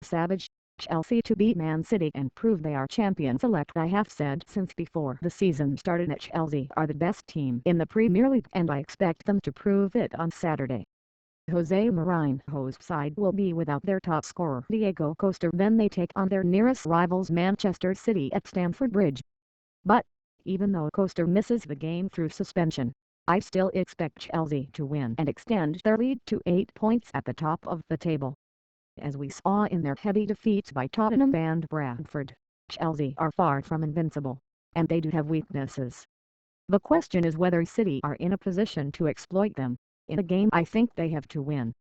Savage, Chelsea to beat Man City and prove they are champions elect. I have said since before the season started that Chelsea are the best team in the Premier League, and I expect them to prove it on Saturday. Jose Mourinho's side will be without their top scorer Diego Costa. Then they take on their nearest rivals Manchester City at Stamford Bridge. But, even though Costa misses the game through suspension, I still expect Chelsea to win and extend their lead to 8 points at the top of the table. As we saw in their heavy defeats by Tottenham and Brentford, Chelsea are far from invincible, and they do have weaknesses. The question is whether City are in a position to exploit them. In a game I think they have to win.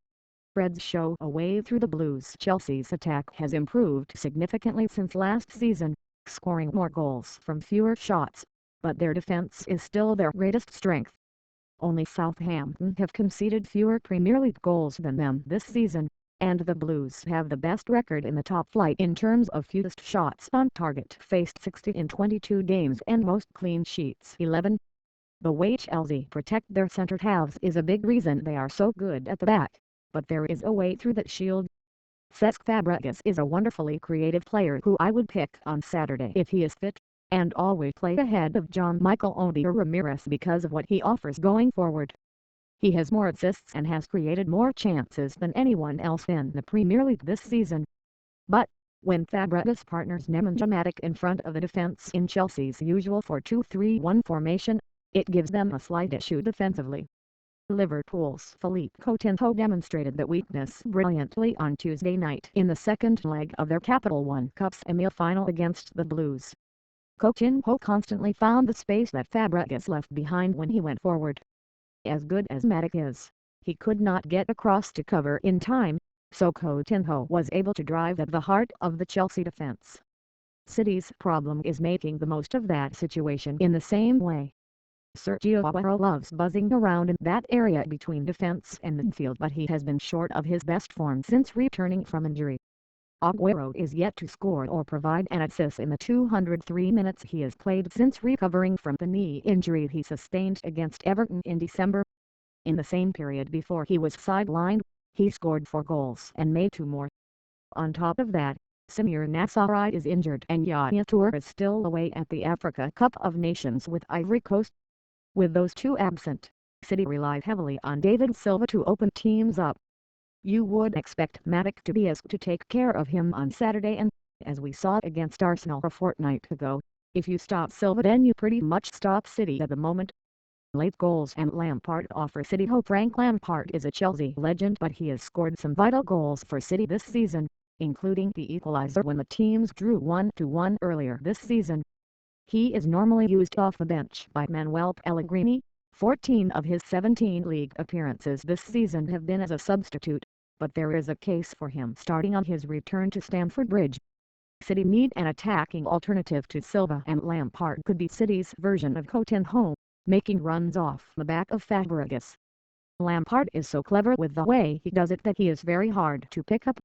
Reds show a way through the Blues. Chelsea's attack has improved significantly since last season, scoring more goals from fewer shots, but their defense is still their greatest strength. Only Southampton have conceded fewer Premier League goals than them this season, and the Blues have the best record in the top flight in terms of fewest shots on target faced, 60 in 22 games, and most clean sheets, 11. The way Chelsea protect their centre halves is a big reason they are so good at the back, but there is a way through that shield. Cesc Fabregas is a wonderfully creative player who I would pick on Saturday if he is fit, and always play ahead of John Michael Obi or Ramirez because of what he offers going forward. He has more assists and has created more chances than anyone else in the Premier League this season. But, when Fabregas partners Nemanja Matic in front of the defence in Chelsea's usual 4-2-3-1 formation, it gives them a slight issue defensively. Liverpool's Philippe Coutinho demonstrated that weakness brilliantly on Tuesday night in the second leg of their Capital One Cup semi-final against the Blues. Coutinho constantly found the space that Fabregas left behind when he went forward. As good as Matic is, he could not get across to cover in time, so Coutinho was able to drive at the heart of the Chelsea defence. City's problem is making the most of that situation in the same way. Sergio Aguero loves buzzing around in that area between defense and midfield, but he has been short of his best form since returning from injury. Aguero is yet to score or provide an assist in the 203 minutes he has played since recovering from the knee injury he sustained against Everton in December. In the same period before he was sidelined, he scored 4 goals and made 2 more. On top of that, Samir Nasri is injured and Yaya Toure is still away at the Africa Cup of Nations with Ivory Coast. With those two absent, City relied heavily on David Silva to open teams up. You would expect Matic to be asked to take care of him on Saturday, and, as we saw against Arsenal a fortnight ago, if you stop Silva then you pretty much stop City at the moment. Late goals and Lampard offer City hope. Frank Lampard is a Chelsea legend, but he has scored some vital goals for City this season, including the equaliser when the teams drew 1-1 earlier this season. He is normally used off the bench by Manuel Pellegrini. 14 of his 17 league appearances this season have been as a substitute, but there is a case for him starting on his return to Stamford Bridge. City need an attacking alternative to Silva, and Lampard could be City's version of Coutinho, making runs off the back of Fabregas. Lampard is so clever with the way he does it that he is very hard to pick up.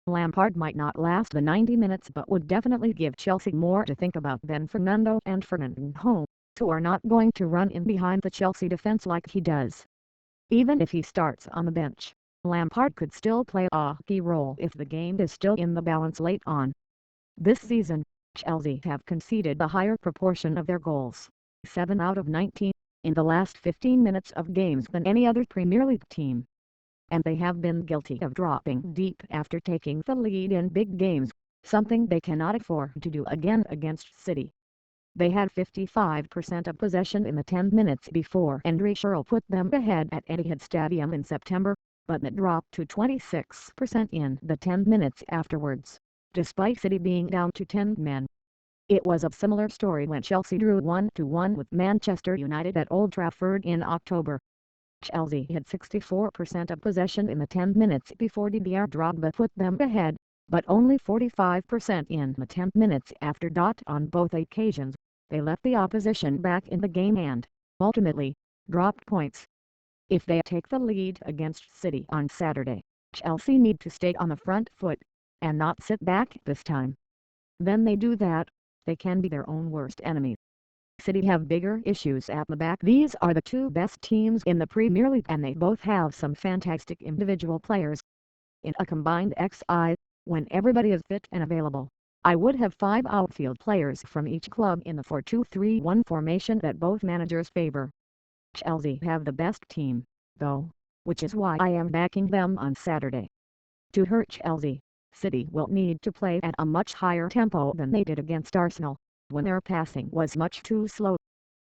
Lampard might not last the 90 minutes but would definitely give Chelsea more to think about than Fernando and Fernandinho, who are not going to run in behind the Chelsea defence like he does. Even if he starts on the bench, Lampard could still play a key role if the game is still in the balance late on. This season, Chelsea have conceded a higher proportion of their goals, 7 out of 19, in the last 15 minutes of games than any other Premier League team. And they have been guilty of dropping deep after taking the lead in big games, something they cannot afford to do again against City. They had 55% of possession in the 10 minutes before Andre Schürrle put them ahead at Etihad Stadium in September, but that dropped to 26% in the 10 minutes afterwards, despite City being down to 10 men. It was a similar story when Chelsea drew 1-1 with Manchester United at Old Trafford in October. Chelsea had 64% of possession in the 10 minutes before Didier Drogba put them ahead, but only 45% in the 10 minutes after. On both occasions, they left the opposition back in the game and, ultimately, dropped points. If they take the lead against City on Saturday, Chelsea need to stay on the front foot, and not sit back this time. Then they do that, they can be their own worst enemy. City have bigger issues at the back. These are the two best teams in the Premier League and they both have some fantastic individual players. In a combined XI, When everybody is fit and available, I would have 5 outfield players from each club in the 4-2-3-1 formation that both managers favor. Chelsea have the best team, though, which is why I am backing them on Saturday. To hurt Chelsea, City will need to play at a much higher tempo than they did against Arsenal, when their passing was much too slow.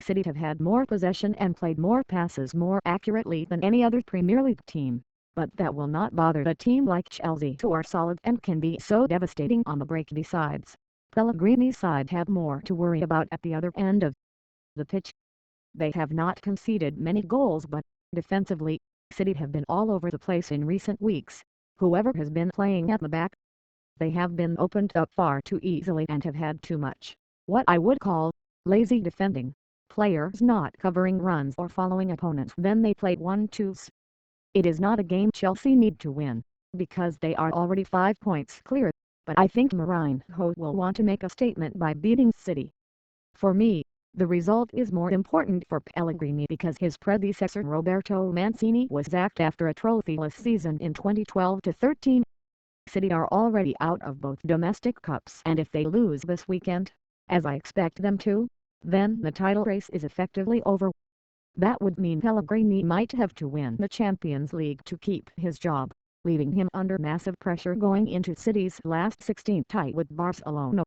City have had more possession and played more passes more accurately than any other Premier League team, but that will not bother a team like Chelsea, who are solid and can be so devastating on the break. Besides, Pellegrini's side have more to worry about at the other end of the pitch. They have not conceded many goals, but defensively, City have been all over the place in recent weeks. Whoever has been playing at the back, they have been opened up far too easily and have had too much, what I would call, lazy defending. Players not covering runs or following opponents. Then they play 1-2s. It is not a game Chelsea need to win, because they are already 5 points clear, but I think Mourinho will want to make a statement by beating City. For me, the result is more important for Pellegrini because his predecessor Roberto Mancini was sacked after a trophyless season in 2012-13. City are already out of both domestic cups, and if they lose this weekend, as I expect them to, then the title race is effectively over. That would mean Pellegrini might have to win the Champions League to keep his job, leaving him under massive pressure going into City's last 16 tie with Barcelona.